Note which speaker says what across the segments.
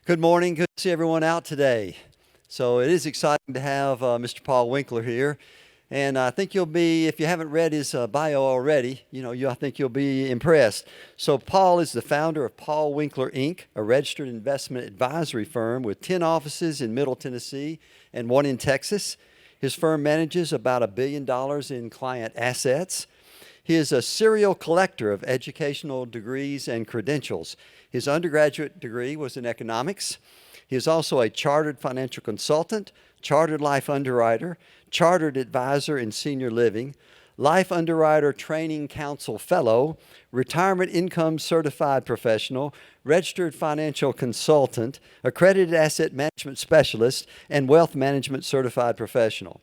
Speaker 1: Good morning. Good to see everyone out today. So it is exciting to have Mr. Paul Winkler here. And I think you'll be, if you haven't read his bio already, I think you'll be impressed. So Paul is the founder of Paul Winkler, Inc., a registered investment advisory firm with 10 offices in Middle Tennessee and one in Texas. His firm manages about $1 billion in client assets. He is a serial collector of educational degrees and credentials. His undergraduate degree was in economics. He is also a chartered financial consultant, chartered life underwriter, chartered advisor in senior living, life underwriter training council fellow, retirement income certified professional, registered financial consultant, accredited asset management specialist, and wealth management certified professional.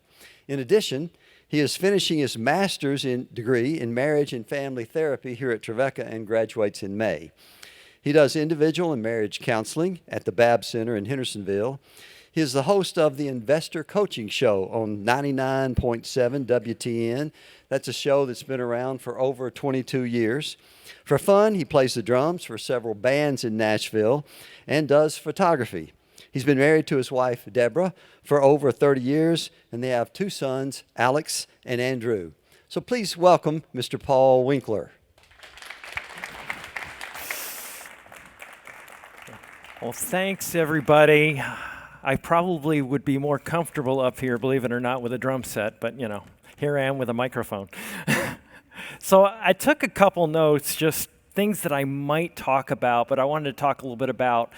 Speaker 1: In addition, he is finishing his master's degree in marriage and family therapy here at Trevecca and graduates in May. He does individual and marriage counseling at the Babb Center in Hendersonville. He is the host of the Investor Coaching Show on 99.7 WTN. That's a show that's been around for over 22 years. For fun, he plays the drums for several bands in Nashville and does photography. He's been married to his wife, Deborah, for over 30 years, and they have 2 sons, Alex and Andrew. So please welcome Mr. Paul Winkler.
Speaker 2: Well, thanks, everybody. I probably would be more comfortable up here, believe it or not, with a drum set, but, here I am with a microphone. So I took a couple notes, just things that I might talk about, but I wanted to talk a little bit about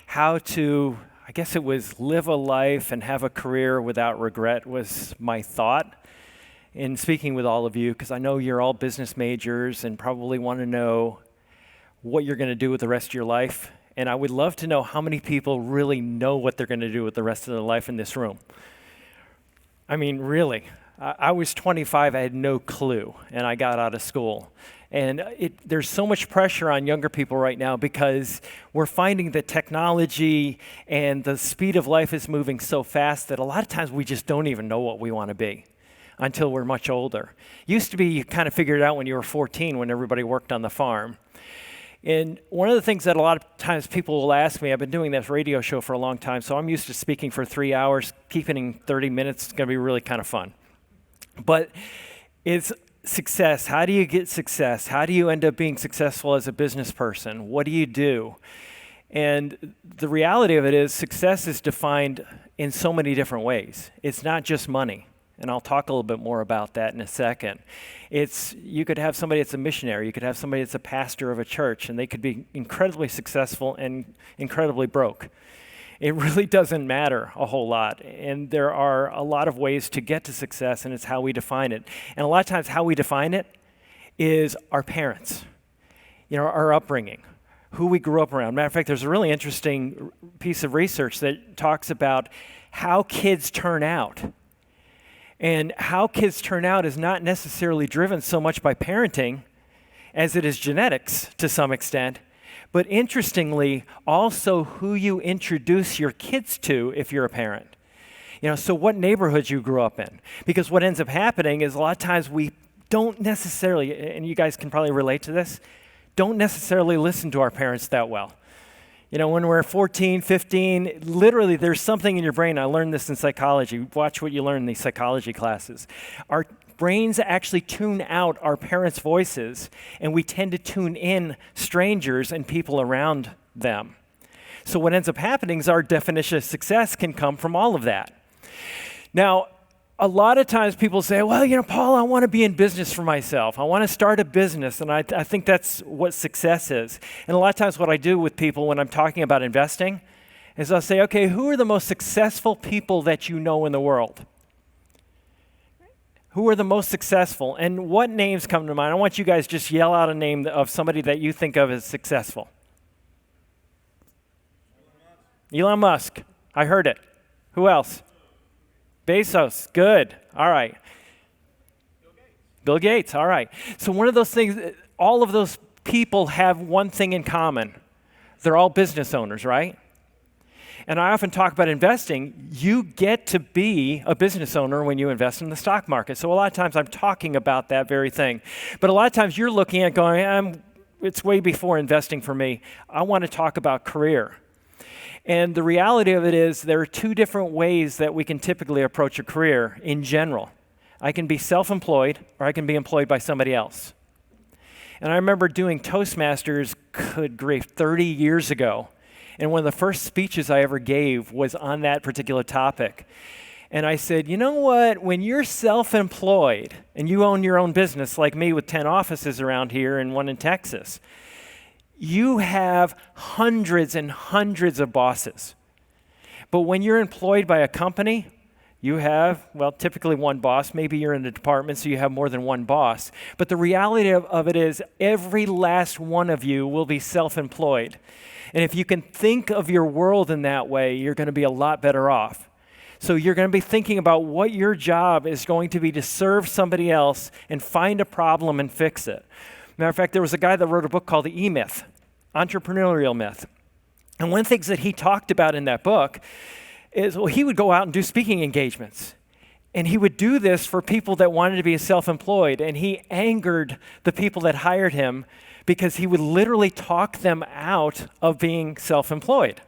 Speaker 2: how to, I guess it was live a life and have a career without regret was my thought in speaking with all of you, because I know you're all business majors and probably want to know what you're going to do with the rest of your life. And I would love to know how many people really know what they're going to do with the rest of their life in this room. I mean, really. I was 25, I had no clue, and I got out of school. And there's so much pressure on younger people right now because we're finding that technology and the speed of life is moving so fast that a lot of times we just don't even know what we want to be until we're much older. Used to be you kind of figured it out when you were 14 when everybody worked on the farm. And one of the things that a lot of times people will ask me, I've been doing this radio show for a long time, so I'm used to speaking for 3 hours. Keeping 30 minutes is going to be really kind of fun. But it's success. How do you get success? How do you end up being successful as a business person? What do you do? And the reality of it is success is defined in so many different ways. It's not just money. And I'll talk a little bit more about that in a second. You could have somebody that's a missionary, you could have somebody that's a pastor of a church, and they could be incredibly successful and incredibly broke. It really doesn't matter a whole lot. And there are a lot of ways to get to success, and it's how we define it. And a lot of times how we define it is our parents, our upbringing, who we grew up around. Matter of fact, there's a really interesting piece of research that talks about how kids turn out. And how kids turn out is not necessarily driven so much by parenting as it is genetics to some extent, but interestingly, also who you introduce your kids to if you're a parent. So what neighborhoods you grew up in. Because what ends up happening is a lot of times we don't necessarily, and you guys can probably relate to this, don't necessarily listen to our parents that well. When we're 14, 15, literally there's something in your brain. I learned this in psychology. Watch what you learn in these psychology classes. Our brains actually tune out our parents' voices, and we tend to tune in strangers and people around them. So what ends up happening is our definition of success can come from all of that. Now, a lot of times people say, well, Paul, I want to be in business for myself. I want to start a business, and I think that's what success is. And a lot of times what I do with people when I'm talking about investing is I'll say, okay, who are the most successful people that you know in the world? Who are the most successful? And what names come to mind? I want you guys just yell out a name of somebody that you think of as successful. Elon Musk. I heard it. Who else? Bezos, good. All right. Bill Gates, all right. So one of those things, all of those people have one thing in common. They're all business owners, right? And I often talk about investing. You get to be a business owner when you invest in the stock market. So a lot of times I'm talking about that very thing. But a lot of times you're looking at going, it's way before investing for me. I want to talk about career. And the reality of it is there are two different ways that we can typically approach a career in general. I can be self-employed or I can be employed by somebody else. And I remember doing Toastmasters, good grief, 30 years ago. And one of the first speeches I ever gave was on that particular topic. And I said, you know what, when you're self-employed and you own your own business like me with 10 offices around here and one in Texas, you have hundreds and hundreds of bosses. But when you're employed by a company, you have, well, typically one boss. Maybe you're in a department, so you have more than one boss. But the reality of it is every last one of you will be self-employed. And if you can think of your world in that way, you're going to be a lot better off. So you're going to be thinking about what your job is going to be to serve somebody else and find a problem and fix it. Matter of fact, there was a guy that wrote a book called The E-Myth, Entrepreneurial Myth. And one of the things that he talked about in that book is, well, he would go out and do speaking engagements. And he would do this for people that wanted to be self-employed. And he angered the people that hired him because he would literally talk them out of being self-employed.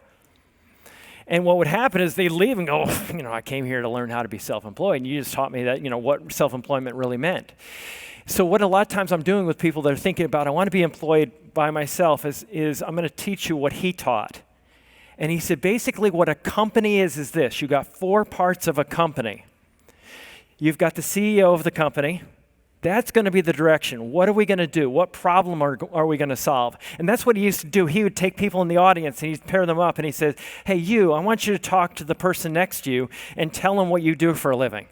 Speaker 2: And what would happen is they'd leave and go, I came here to learn how to be self-employed. And you just taught me that, what self-employment really meant. So what a lot of times I'm doing with people that are thinking about, I want to be employed by myself, is I'm going to teach you what he taught. And he said, basically what a company is this. You've got 4 parts of a company. You've got the CEO of the company. That's going to be the direction. What are we going to do? What problem are we going to solve? And that's what he used to do. He would take people in the audience and he'd pair them up and he said, hey, I want you to talk to the person next to you and tell them what you do for a living.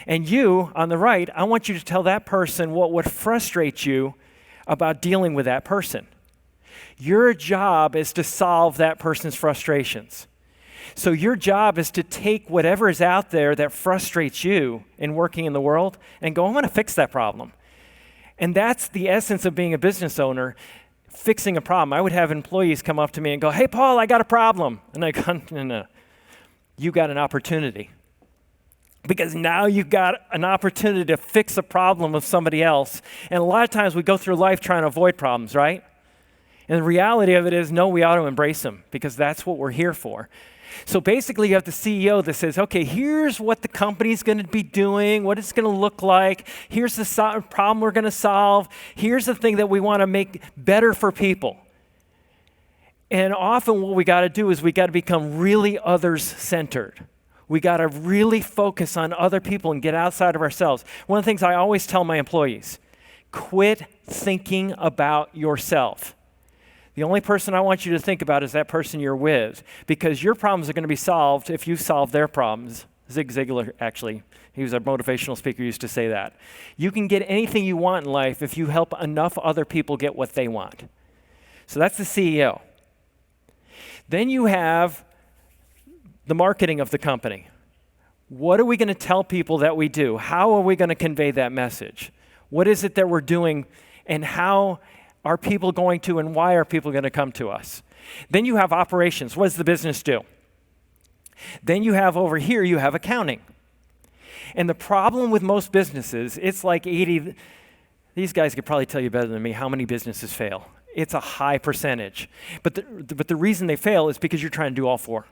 Speaker 2: And you, on the right, I want you to tell that person what would frustrate you about dealing with that person. Your job is to solve that person's frustrations. So your job is to take whatever is out there that frustrates you in working in the world and go, I'm going to fix that problem. And that's the essence of being a business owner, fixing a problem. I would have employees come up to me and go, hey, Paul, I got a problem. And I go, no, you got an opportunity. Because now you've got an opportunity to fix a problem of somebody else. And a lot of times we go through life trying to avoid problems, right? And the reality of it is, no, we ought to embrace them because that's what we're here for. So basically you have the CEO that says, okay, here's what the company's going to be doing, what it's going to look like. Here's the problem we're going to solve. Here's the thing that we want to make better for people. And often what we got to do is we got to become really others-centered. We got to really focus on other people and get outside of ourselves. One of the things I always tell my employees, quit thinking about yourself. The only person I want you to think about is that person you're with, because your problems are going to be solved if you solve their problems. Zig Ziglar, actually, he was a motivational speaker, used to say that. You can get anything you want in life if you help enough other people get what they want. So that's the CEO. Then you have the marketing of the company. What are we going to tell people that we do? How are we going to convey that message? What is it that we're doing, and how are people going to, and why are people going to come to us? Then you have operations. What does the business do? Then you have over here, you have accounting. And the problem with most businesses, it's like 80, these guys could probably tell you better than me how many businesses fail. It's a high percentage. But the reason they fail is because you're trying to do all 4.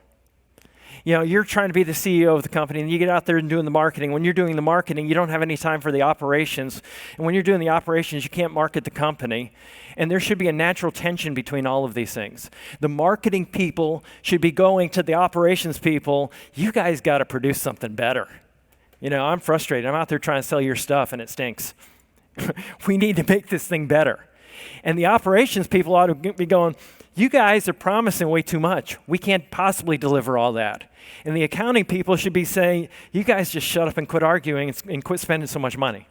Speaker 2: You're trying to be the CEO of the company and you get out there and doing the marketing. When you're doing the marketing, you don't have any time for the operations. And when you're doing the operations, you can't market the company. And there should be a natural tension between all of these things. The marketing people should be going to the operations people, you guys got to produce something better. I'm frustrated. I'm out there trying to sell your stuff and it stinks. We need to make this thing better. And the operations people ought to be going, you guys are promising way too much. We can't possibly deliver all that. And the accounting people should be saying, you guys just shut up and quit arguing and quit spending so much money.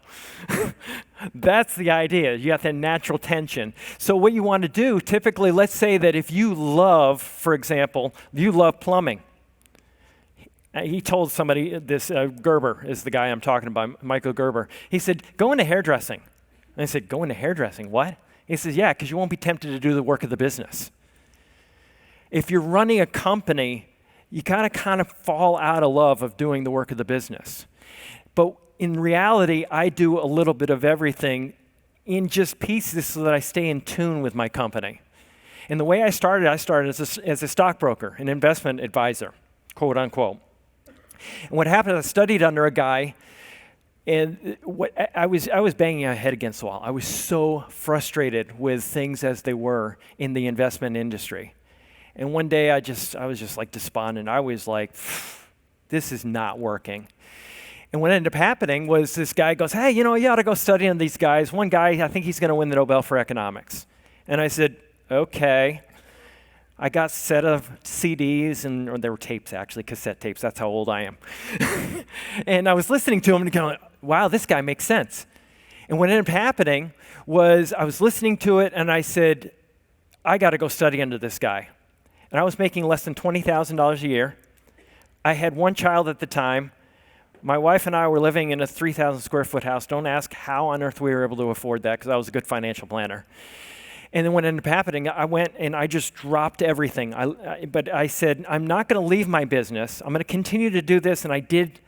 Speaker 2: That's the idea. You have that natural tension. So what you want to do, typically, let's say that if you love, for example, you love plumbing. He told somebody, this Gerber is the guy I'm talking about, Michael Gerber. He said, go into hairdressing. And I said, go into hairdressing? What? He says, yeah, because you won't be tempted to do the work of the business. If you're running a company, you gotta kind of fall out of love of doing the work of the business. But in reality, I do a little bit of everything in just pieces so that I stay in tune with my company. And the way I started as a stockbroker, an investment advisor, quote unquote. And what happened is I studied under a guy, and I was banging my head against the wall. I was so frustrated with things as they were in the investment industry. And one day I was just like despondent. I was like, this is not working. And what ended up happening was this guy goes, hey, you ought to go study on these guys. One guy, I think he's going to win the Nobel for economics. And I said, okay. I got a set of CDs, or they were tapes actually, cassette tapes. That's how old I am. And I was listening to him and going, wow, this guy makes sense. And what ended up happening was I was listening to it and I said, I got to go study under this guy. And I was making less than $20,000 a year. I had one child at the time. My wife and I were living in a 3,000 square foot house. Don't ask how on earth we were able to afford that, because I was a good financial planner. And then what ended up happening, I went and I just dropped everything. But I said, I'm not going to leave my business. I'm going to continue to do this. And I did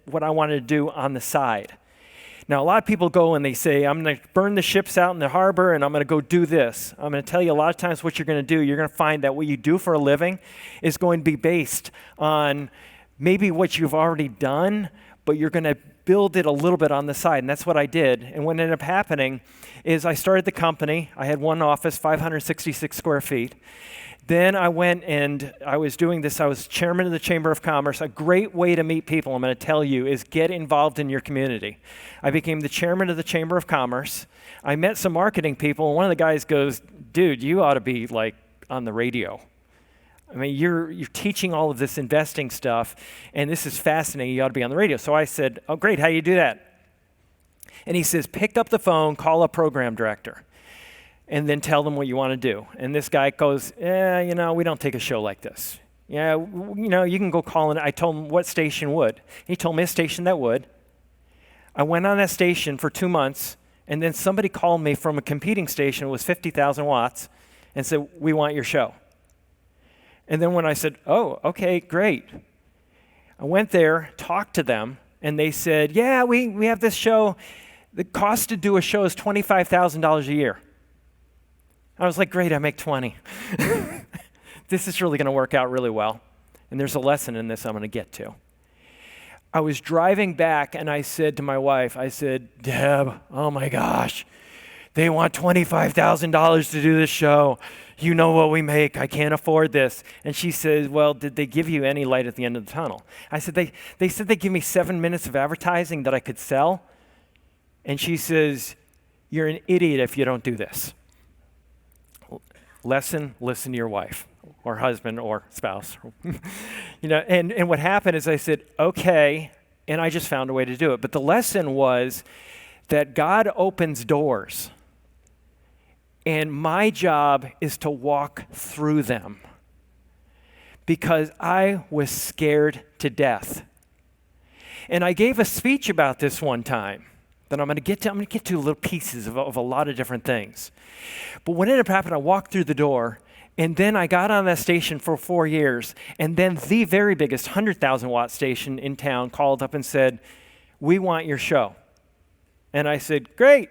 Speaker 2: what I wanted to do on the side. Now, a lot of people go and they say, I'm going to burn the ships out in the harbor and I'm going to go do this. I'm going to tell you a lot of times what you're going to do. You're going to find that what you do for a living is going to be based on maybe what you've already done, but you're going to build it a little bit on the side. And that's what I did. And what ended up happening is I started the company. I had one office, 566 square feet. Then I went and I was doing this. I was chairman of the Chamber of Commerce. A great way to meet people, I'm going to tell you, is get involved in your community. I became the chairman of the Chamber of Commerce. I met some marketing people, and one of the guys goes, dude, you ought to be like on the radio. I mean, you're teaching all of this investing stuff, and this is fascinating. You ought to be on the radio. So I said, oh, great. How do you do that? And he says, pick up the phone, call a program director, and then tell them what you want to do. And this guy goes, we don't take a show like this. Yeah, you can go call in. I told him what station would. He told me a station that would. I went on that station for 2 months, and then somebody called me from a competing station. It was 50,000 watts, and said, we want your show. And then when I said, oh, okay, great. I went there, talked to them, and they said, yeah, we have this show. The cost to do a show is $25,000 a year. I was like, great, I make 20. This is really going to work out really well. And there's a lesson in this I'm going to get to. I was driving back, and I said to my wife, I said, Deb, oh my gosh, they want $25,000 to do this show. You know what we make. I can't afford this. And she says, well, did they give you any light at the end of the tunnel? I said, they said they give me 7 minutes of advertising that I could sell. And she says, you're an idiot if you don't do this. Listen to your wife or husband or spouse. And what happened is I said, okay, and I just found a way to do it. But the lesson was that God opens doors. And my job is to walk through them, because I was scared to death. And I gave a speech about this one time that I'm going to get to. I'm going to get to little pieces of a lot of different things. But what ended up happening, I walked through the door, and then I got on that station for 4 years, and then the very biggest 100,000 watt station in town called up and said, we want your show. And I said, great.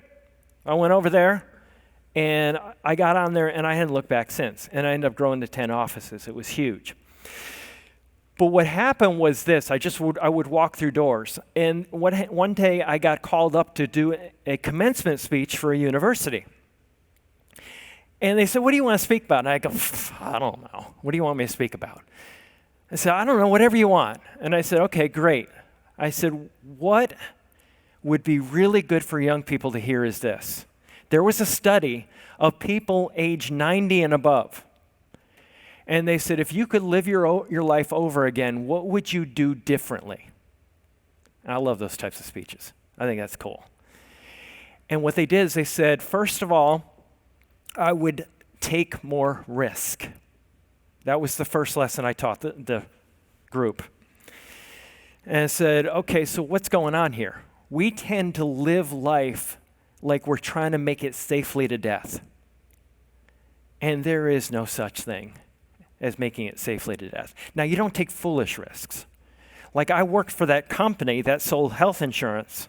Speaker 2: I went over there. And I got on there, and I hadn't looked back since. And I ended up growing to 10 offices. It was huge. But what happened was this. I would walk through doors. And one day, I got called up to do a commencement speech for a university. And they said, what do you want to speak about? And I go, I don't know. What do you want me to speak about? I said, I don't know, whatever you want. And I said, okay, great. I said, what would be really good for young people to hear is this. There was a study of people age 90 and above. And they said, if you could live your life over again, what would you do differently? And I love those types of speeches. I think that's cool. And what they did is they said, first of all, I would take more risk. That was the first lesson I taught the group. And I said, okay, so what's going on here? We tend to live life like we're trying to make it safely to death. And there is no such thing as making it safely to death. Now, you don't take foolish risks. Like I worked for that company that sold health insurance,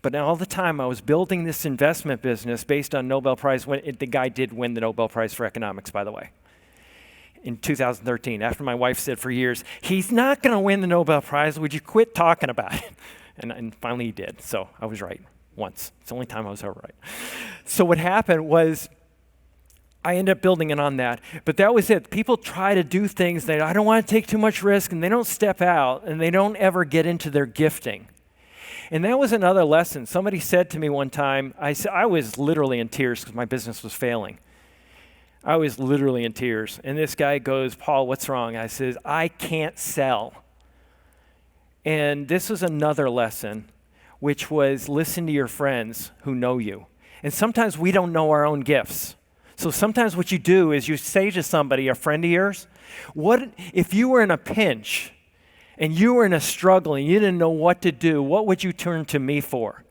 Speaker 2: But all the time I was building this investment business based on Nobel Prize. The guy did win the Nobel Prize for economics, by the way, in 2013, after my wife said for years, he's not going to win the Nobel Prize. Would you quit talking about it? And finally he did. So I was right once. It's the only time I was ever right. So what happened was I ended up building it on that. But that was it. People try to do things that I don't want to take too much risk, and they don't step out, and they don't ever get into their gifting. And that was another lesson. Somebody said to me one time, I was literally in tears because my business was failing. I was literally in tears. And this guy goes, Paul, what's wrong? I says, I can't sell. And this was another lesson, which was listen to your friends who know you. And sometimes we don't know our own gifts. So sometimes what you do is you say to somebody, a friend of yours, what if you were in a pinch and you were in a struggle and you didn't know what to do, what would you turn to me for?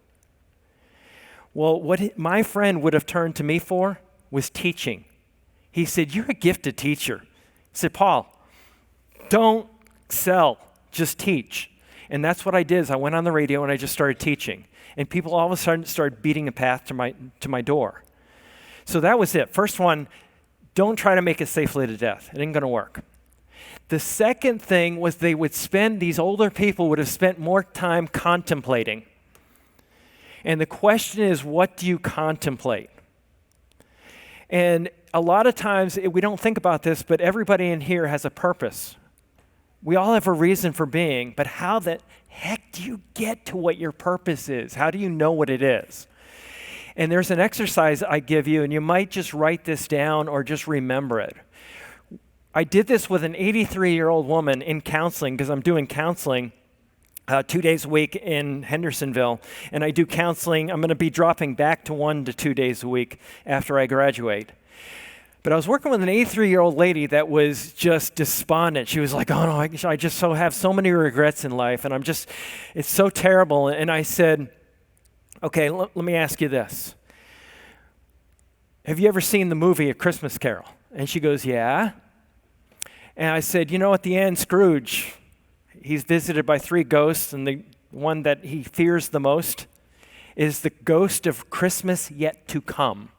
Speaker 2: Well, what my friend would have turned to me for was teaching. He said, you're a gifted teacher. He said, Paul, don't sell, just teach. And that's what I did is I went on the radio and I just started teaching. And people all of a sudden started beating a path to my door. So that was it. First one, don't try to make it safely to death. It ain't going to work. The second thing was these older people would have spent more time contemplating. And the question is, what do you contemplate? And a lot of times, we don't think about this, but everybody in here has a purpose. We all have a reason for being, but how the heck do you get to what your purpose is? How do you know what it is? And there's an exercise I give you, and you might just write this down or just remember it. I did this with an 83-year-old woman in counseling because I'm doing counseling 2 days a week in Hendersonville, and I do counseling. I'm going to be dropping back to 1 to 2 days a week after I graduate. But I was working with an 83-year-old lady that was just despondent. She was like, oh no, I just have so many regrets in life, and it's so terrible. And I said, okay, let me ask you this. Have you ever seen the movie A Christmas Carol? And she goes, yeah. And I said, at the end, Scrooge, he's visited by 3 ghosts, and the one that he fears the most is the ghost of Christmas yet to come.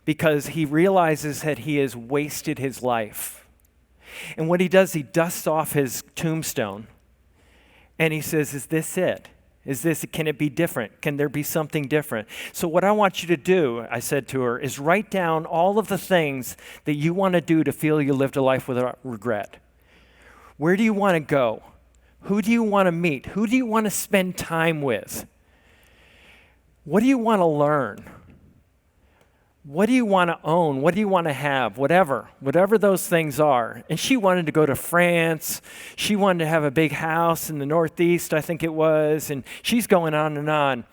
Speaker 2: Because he realizes that he has wasted his life. And what he does, he dusts off his tombstone, and he says, is this it? Can it be different? Can there be something different? So what I want you to do, I said to her, is write down all of the things that you want to do to feel you lived a life without regret. Where do you want to go? Who do you want to meet? Who do you want to spend time with? What do you want to learn? What do you want to own? What do you want to have? Whatever those things are. And she wanted to go to France. She wanted to have a big house in the Northeast, I think it was. And she's going on and on.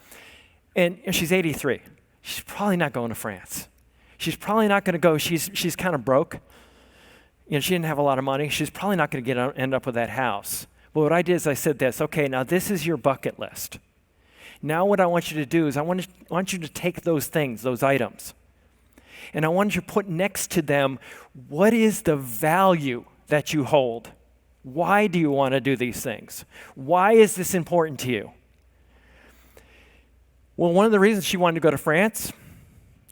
Speaker 2: And she's 83. She's probably not going to France. She's probably not going to go. She's kind of broke. She didn't have a lot of money. She's probably not going to end up with that house. But what I did is I said this, okay, now this is your bucket list. Now what I want you to do is I want you to take those things, those items, and I want you to put next to them, what is the value that you hold? Why do you want to do these things? Why is this important to you? Well, one of the reasons she wanted to go to France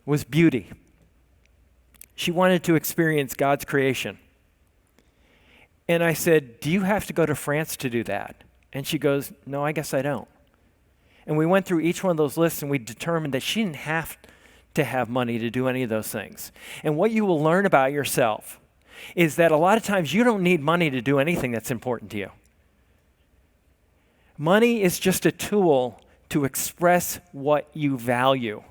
Speaker 2: was beauty. She wanted to experience God's creation. And I said, do you have to go to France to do that? And she goes, no, I guess I don't. And we went through each one of those lists, and we determined that she didn't have to have money to do any of those things. And what you will learn about yourself is that a lot of times you don't need money to do anything that's important to you. Money is just a tool to express what you value.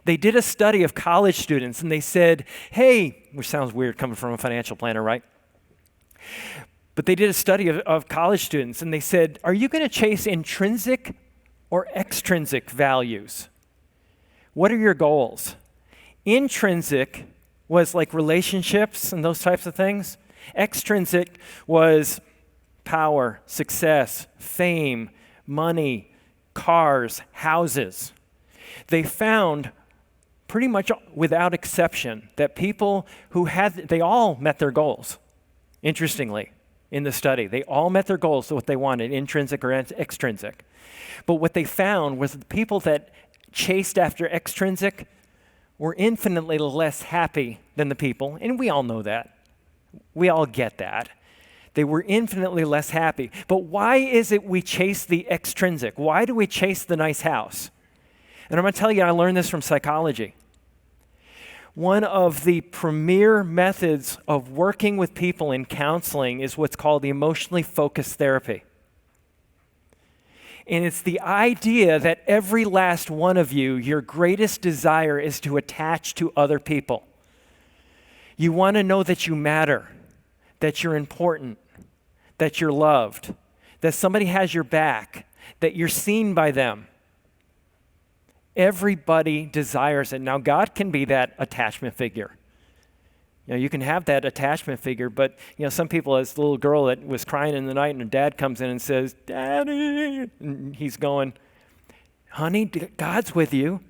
Speaker 2: They did a study of college students, and they said, hey, which sounds weird coming from a financial planner, right? But they did a study of college students, and they said, are you going to chase intrinsic or extrinsic values? What are your goals? Intrinsic was like relationships and those types of things. Extrinsic was power, success, fame, money, cars, houses. They found pretty much without exception that people who they all met their goals, interestingly. in the study. They all met their goals, so what they wanted, intrinsic or extrinsic. But what they found was the people that chased after extrinsic were infinitely less happy than the people, and we all know that. We all get that. They were infinitely less happy. But why is it we chase the extrinsic? Why do we chase the nice house? And I'm going to tell you, I learned this from psychology. One of the premier methods of working with people in counseling is what's called emotionally focused therapy. And it's the idea that every last one of you, your greatest desire is to attach to other people. You want to know that you matter, that you're important, that you're loved, that somebody has your back, that you're seen by them. Everybody desires it. Now, God can be that attachment figure. You can have that attachment figure, but some people, as the little girl that was crying in the night and her dad comes in and says, "Daddy," and he's going, "Honey, God's with you."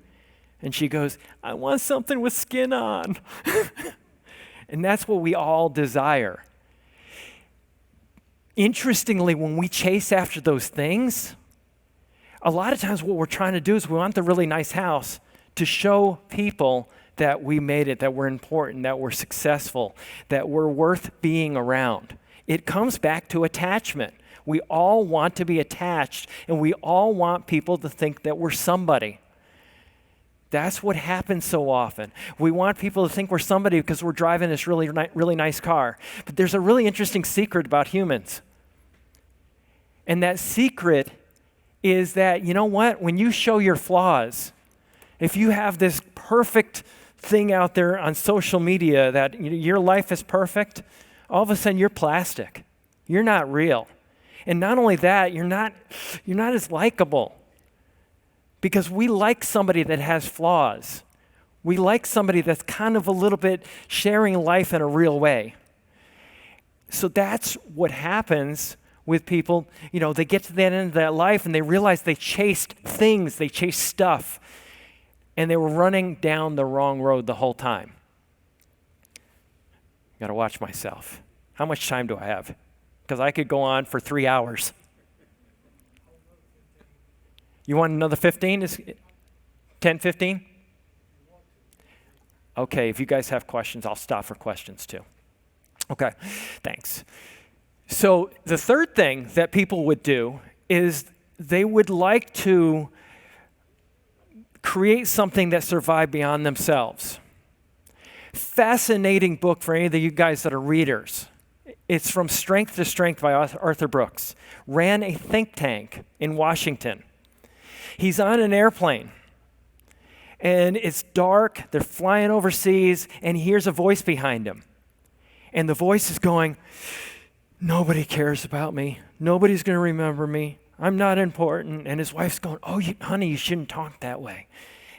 Speaker 2: And she goes, "I want something with skin on." And that's what we all desire. Interestingly, when we chase after those things, a lot of times what we're trying to do is we want the really nice house to show people that we made it, that we're important, that we're successful, that we're worth being around. It comes back to attachment. We all want to be attached, and we all want people to think that we're somebody. That's what happens so often. We want people to think we're somebody because we're driving this really nice car. But there's a really interesting secret about humans. And that secret is that, you know what? When you show your flaws, if you have this perfect thing out there on social media that your life is perfect, all of a sudden you're plastic. You're not real. And not only that, you're not as likable. Because we like somebody that has flaws. We like somebody that's kind of a little bit sharing life in a real way. So that's what happens with people. They get to that end of that life and they realize they chased things, they chased stuff, and they were running down the wrong road the whole time. Got to watch myself. How much time do I have? Because I could go on for 3 hours. You want another 15? Is 10, 15? Okay, if you guys have questions, I'll stop for questions too. Okay, thanks. So the third thing that people would do is they would like to create something that survived beyond themselves. Fascinating book for any of you guys that are readers. It's From Strength to Strength by Arthur Brooks. Ran a think tank in Washington. He's on an airplane, and it's dark, they're flying overseas, and he hears a voice behind him. And the voice is going, "Nobody cares about me. Nobody's going to remember me. I'm not important." And his wife's going, "Oh, honey, you shouldn't talk that way."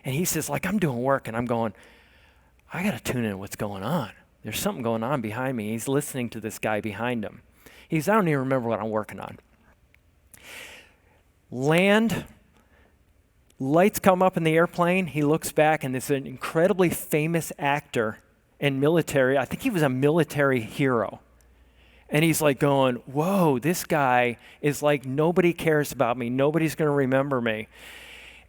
Speaker 2: And he says, I'm doing work, and I'm going, I got to tune in what's going on. There's something going on behind me. He's listening to this guy behind him. He says, "I don't even remember what I'm working on." Land. Lights come up in the airplane. He looks back, and there's an incredibly famous actor and military. I think he was a military hero. And he's going, "Whoa, this guy is nobody cares about me. Nobody's going to remember me."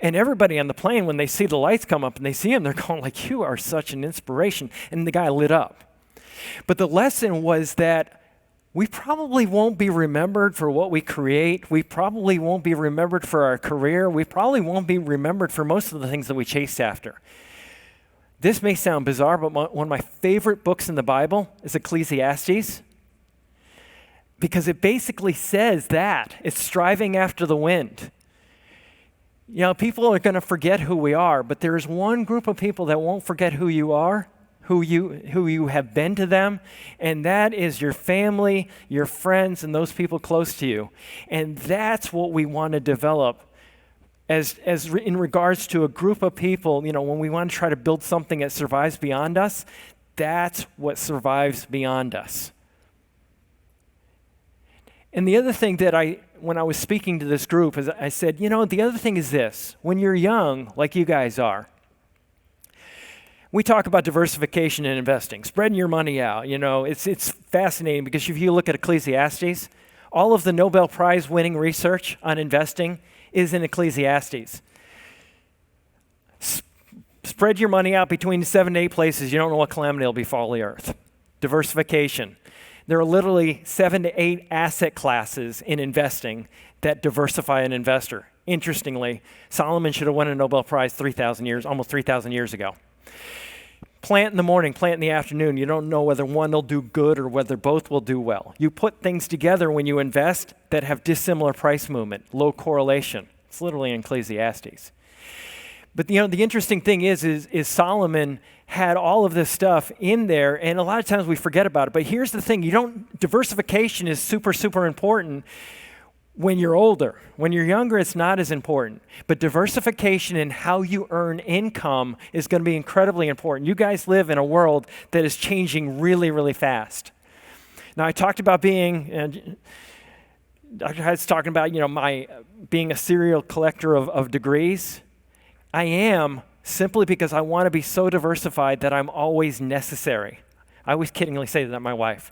Speaker 2: And everybody on the plane, when they see the lights come up and they see him, they're going "You are such an inspiration." And the guy lit up. But the lesson was that we probably won't be remembered for what we create. We probably won't be remembered for our career. We probably won't be remembered for most of the things that we chase after. This may sound bizarre, but one of my favorite books in the Bible is Ecclesiastes, because it basically says that. It's striving after the wind. People are going to forget who we are, but there is one group of people that won't forget who you are, who you have been to them, and that is your family, your friends, and those people close to you. And that's what we want to develop as in regards to a group of people. When we want to try to build something that survives beyond us, that's what survives beyond us. And the other thing that when I was speaking to this group, is I said, the other thing is this: when you're young, like you guys are, we talk about diversification in investing, spreading your money out. You know, it's fascinating because if you look at Ecclesiastes, all of the Nobel Prize winning research on investing is in Ecclesiastes. Spread your money out between 7 to 8 places. You don't know what calamity will befall the earth. Diversification. There are literally 7 to 8 asset classes in investing that diversify an investor. Interestingly, Solomon should have won a Nobel Prize almost 3,000 years ago. Plant in the morning, plant in the afternoon. You don't know whether one will do good or whether both will do well. You put things together when you invest that have dissimilar price movement, low correlation. It's literally in Ecclesiastes. But you know, the interesting thing is Solomon had all of this stuff in there, and a lot of times we forget about it. But here's the thing: diversification is super, super important when you're older. When you're younger, it's not as important. But diversification in how you earn income is going to be incredibly important. You guys live in a world that is changing really, really fast. Now, I talked about Dr. Hyde's talking about, my being a serial collector of degrees. I am, simply because I want to be so diversified that I'm always necessary. I always kiddingly say that to my wife.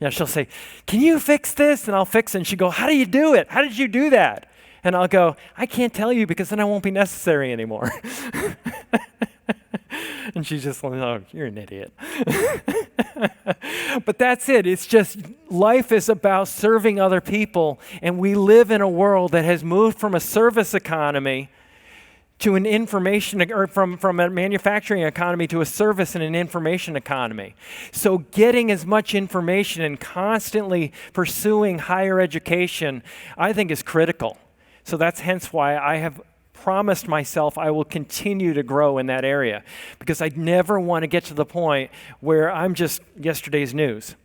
Speaker 2: She'll say, "Can you fix this?" And I'll fix it. And she'll go, "How do you do it? How did you do that?" And I'll go, "I can't tell you because then I won't be necessary anymore." And she's just like, "Oh, you're an idiot." But that's it. It's just life is about serving other people. And we live in a world that has moved from a service economy to an information, or from a manufacturing economy to a service and an information economy. So getting as much information and constantly pursuing higher education, I think, is critical. So that's hence why I have promised myself I will continue to grow in that area, because I never want to get to the point where I'm just yesterday's news.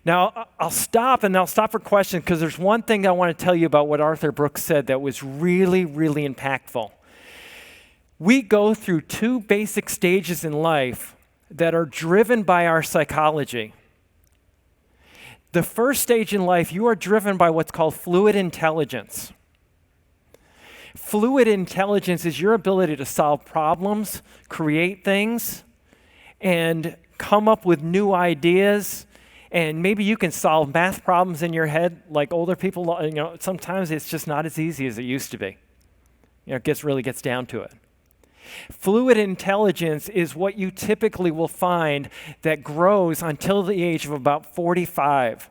Speaker 2: Now, I'll stop for questions, because there's one thing I want to tell you about what Arthur Brooks said that was really, really impactful. We go through 2 basic stages in life that are driven by our psychology. The first stage in life, you are driven by what's called fluid intelligence. Fluid intelligence is your ability to solve problems, create things, and come up with new ideas. And maybe you can solve math problems in your head like older people. Sometimes it's just not as easy as it used to be. It really gets down to it. Fluid intelligence is what you typically will find that grows until the age of about 45.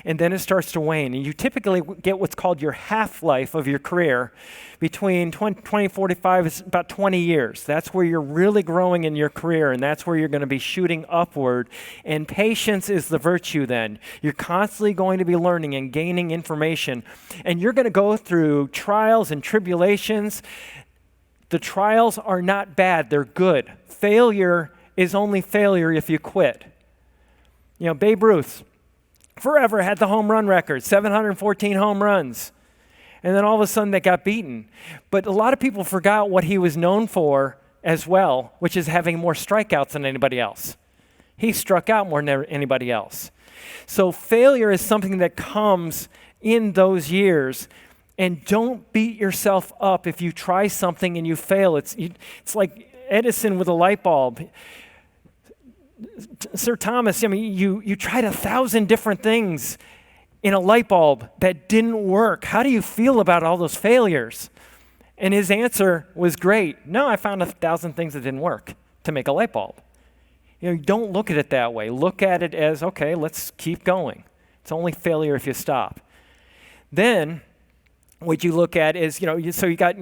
Speaker 2: And then it starts to wane. And you typically get what's called your half-life of your career. Between 20 and 45 is about 20 years. That's where you're really growing in your career, and that's where you're going to be shooting upward. And patience is the virtue then. You're constantly going to be learning and gaining information. And you're going to go through trials and tribulations. The trials are not bad, they're good. Failure is only failure if you quit. Babe Ruth forever had the home run record, 714 home runs. And then all of a sudden they got beaten. But a lot of people forgot what he was known for as well, which is having more strikeouts than anybody else. He struck out more than anybody else. So failure is something that comes in those years. And don't beat yourself up if you try something and you fail. It's like Edison with a light bulb. Sir Thomas, you tried 1,000 different things in a light bulb that didn't work. How do you feel about all those failures? And his answer was great. No, I found 1,000 things that didn't work to make a light bulb. Don't look at it that way. Look at it as, okay, let's keep going. It's only failure if you stop. Then what you look at is, so you got,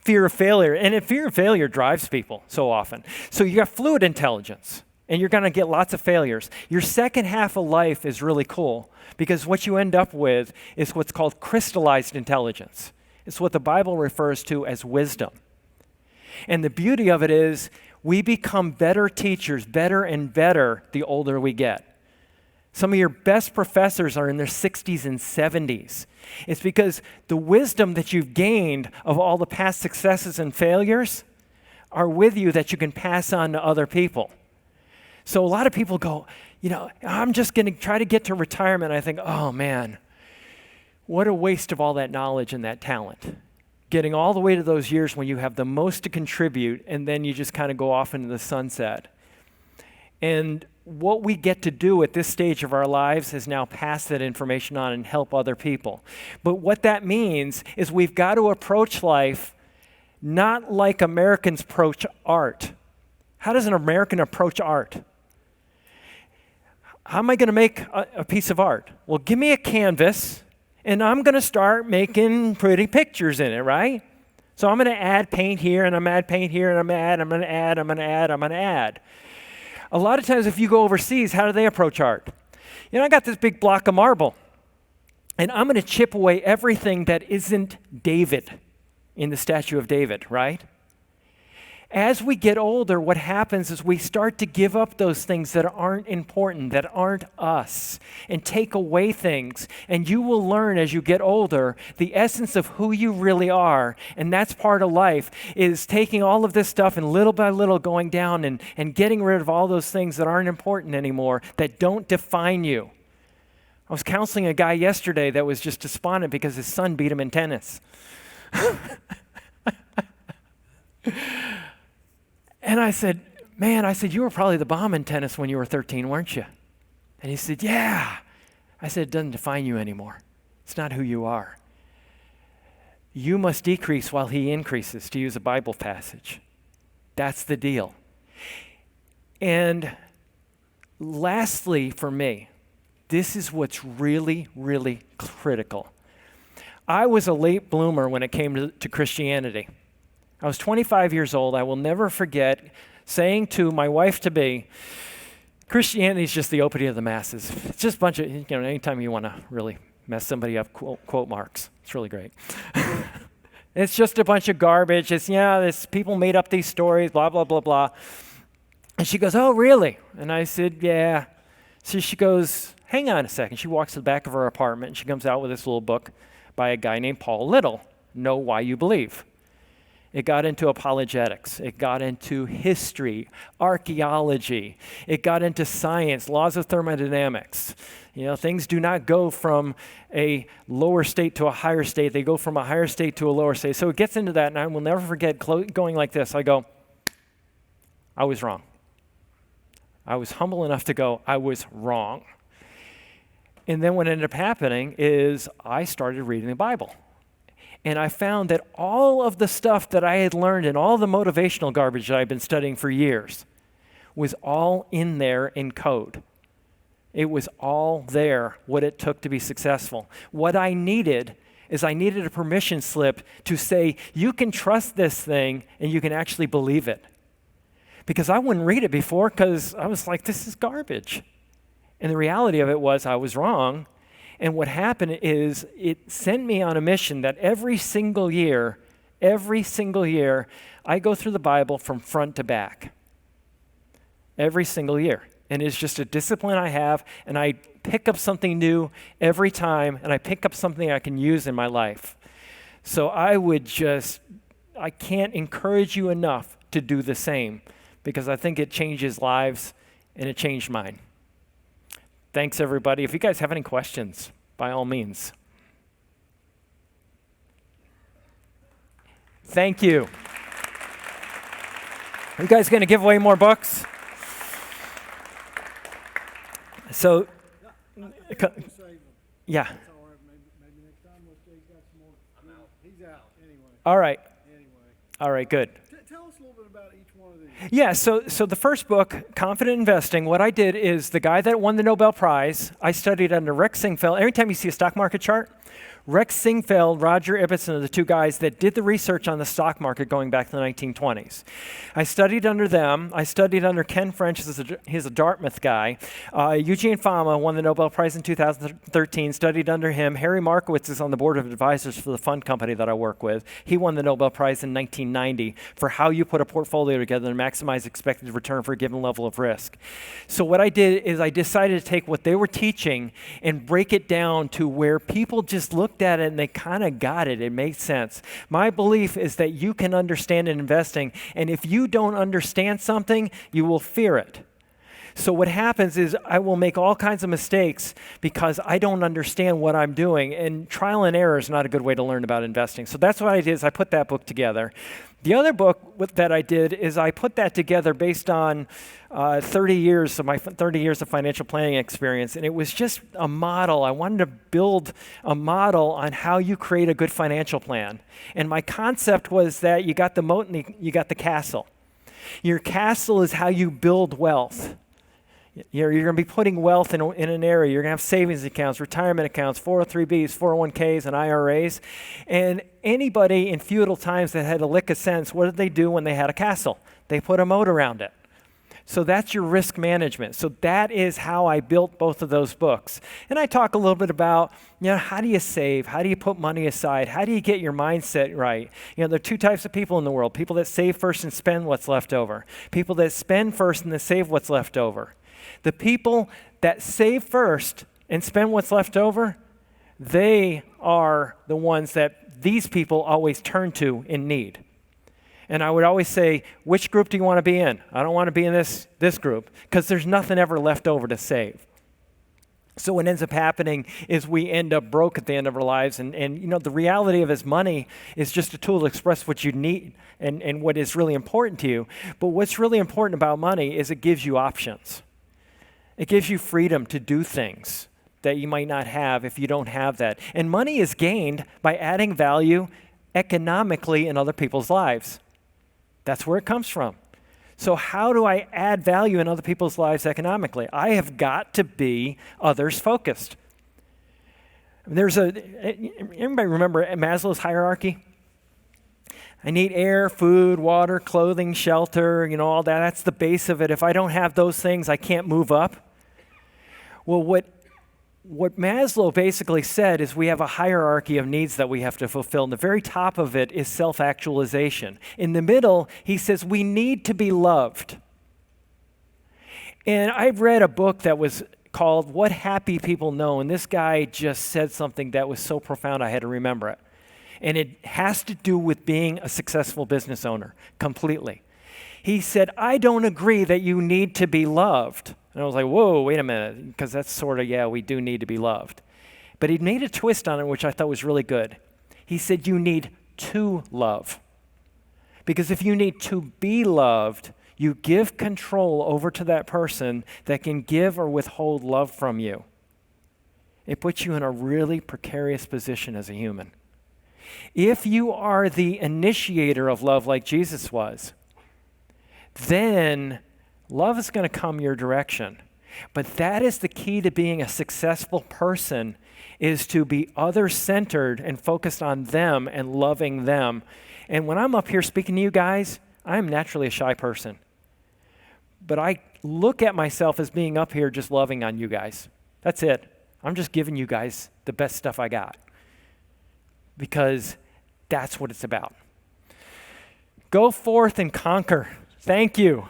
Speaker 2: fear of failure. And fear of failure drives people so often. So you got fluid intelligence, and you're going to get lots of failures. Your second half of life is really cool, because what you end up with is what's called crystallized intelligence. It's what the Bible refers to as wisdom. And the beauty of it is we become better teachers, better and better the older we get. Some of your best professors are in their 60s and 70s. It's because the wisdom that you've gained of all the past successes and failures are with you that you can pass on to other people. So a lot of people go, I'm just going to try to get to retirement. I think, oh man, what a waste of all that knowledge and that talent. getting all the way to those years when you have the most to contribute, and then you just kind of go off into the sunset. And what we get to do at this stage of our lives is now pass that information on and help other people. But what that means is we've got to approach life not like Americans approach art. How does an American approach art? How am I going to make a piece of art? Well, give me a canvas, and I'm going to start making pretty pictures in it, right? So I'm going to add paint here, and I'm going to add paint here, and I'm going to add. A lot of times if you go overseas, how do they approach art? You know, I got this big block of marble, and I'm going to chip away everything that isn't David in the statue of David, right? As we get older, what happens is we start to give up those things that aren't important, that aren't us, and take away things. And you will learn as you get older the essence of who you really are. And that's part of life, is taking all of this stuff and little by little going down and getting rid of all those things that aren't important anymore, that don't define you. I was counseling a guy yesterday that was just despondent because his son beat him in tennis. And I said, man, you were probably the bomb in tennis when you were 13, weren't you? And he said, yeah. I said, it doesn't define you anymore. It's not who you are. You must decrease while he increases, to use a Bible passage. That's the deal. And lastly, for me, this is what's really, really critical. I was a late bloomer when it came to Christianity. I was 25 years old. I will never forget saying to my wife-to-be, Christianity is just the opiate of the masses. It's just a bunch of, anytime you want to really mess somebody up, quote marks. It's really great. It's just a bunch of garbage. It's people made up these stories, blah, blah, blah, blah. And she goes, oh, really? And I said, yeah. So she goes, hang on a second. She walks to the back of her apartment, and she comes out with this little book by a guy named Paul Little, Know Why You Believe. It got into apologetics. It got into history, archaeology. It got into science, laws of thermodynamics. Things do not go from a lower state to a higher state. They go from a higher state to a lower state. So it gets into that, and I will never forget going like this. I go, I was wrong. I was humble enough to go, I was wrong. And then what ended up happening is I started reading the Bible. And I found that all of the stuff that I had learned and all the motivational garbage that I've been studying for years was all in there in code. It was all there, what it took to be successful. What I needed is I needed a permission slip to say, you can trust this thing and you can actually believe it. Because I wouldn't read it before because I was like, this is garbage. And the reality of it was I was wrong. And what happened is it sent me on a mission that every single year, I go through the Bible from front to back. Every single year. And it's just a discipline I have, and I pick up something new every time, and I pick up something I can use in my life. So I can't encourage you enough to do the same, because I think it changes lives, and it changed mine. Thanks, everybody. If you guys have any questions, by all means. Thank you. Are you guys going to give away more books? So, yeah. All right. All right, good.
Speaker 3: Tell us a little bit about each one of these.
Speaker 2: Yeah, so the first book, Confident Investing, what I did is the guy that won the Nobel Prize, I studied under Rex Sinquefield. Every time you see a stock market chart, Rex Sinquefield, Roger Ibbotson are the two guys that did the research on the stock market going back to the 1920s. I studied under them. I studied under Ken French. He's a Dartmouth guy. Eugene Fama won the Nobel Prize in 2013, studied under him. Harry Markowitz is on the board of advisors for the fund company that I work with. He won the Nobel Prize in 1990 for how you put a portfolio together and maximize expected return for a given level of risk. So what I did is I decided to take what they were teaching and break it down to where people just looked at it and they kind of got it. It made sense. My belief is that you can understand in investing, and if you don't understand something, you will fear it. So what happens is I will make all kinds of mistakes because I don't understand what I'm doing, and trial and error is not a good way to learn about investing. So that's what I did, is I put that book together. The other book that I did is I put that together based on 30 years of my 30 years of financial planning experience, and it was just a model. I wanted to build a model on how you create a good financial plan. And my concept was that you got the moat and you got the castle. Your castle is how you build wealth. You're going to be putting wealth in an area. You're going to have savings accounts, retirement accounts, 403bs, 401ks, and IRAs. And anybody in feudal times that had a lick of sense, what did they do when they had a castle? They put a moat around it. So that's your risk management. So that is how I built both of those books. And I talk a little bit about, how do you save? How do you put money aside? How do you get your mindset right? There are two types of people in the world: people that save first and spend what's left over. People that spend first and then save what's left over. The people that save first and spend what's left over, they are the ones that these people always turn to in need. And I would always say, which group do you want to be in? I don't want to be in this group, because there's nothing ever left over to save. So what ends up happening is we end up broke at the end of our lives. And the reality of his money is just a tool to express what you need and what is really important to you. But what's really important about money is it gives you options. It gives you freedom to do things that you might not have if you don't have that. And money is gained by adding value economically in other people's lives. That's where it comes from. So how do I add value in other people's lives economically? I have got to be others focused. Everybody remember Maslow's hierarchy? I need air, food, water, clothing, shelter, all that. That's the base of it. If I don't have those things, I can't move up. Well, what Maslow basically said is we have a hierarchy of needs that we have to fulfill. And the very top of it is self-actualization. In the middle, he says we need to be loved. And I've read a book that was called What Happy People Know. And this guy just said something that was so profound I had to remember it. And it has to do with being a successful business owner completely. He said, I don't agree that you need to be loved. And I was like, whoa, wait a minute, because that's sort of, we do need to be loved. But he made a twist on it, which I thought was really good. He said, you need to love. Because if you need to be loved, you give control over to that person that can give or withhold love from you. It puts you in a really precarious position as a human. If you are the initiator of love like Jesus was, then love is going to come your direction. But that is the key to being a successful person, is to be other-centered and focused on them and loving them. And when I'm up here speaking to you guys, I'm naturally a shy person. But I look at myself as being up here just loving on you guys. That's it. I'm just giving you guys the best stuff I got, because that's what it's about. Go forth and conquer. Thank you.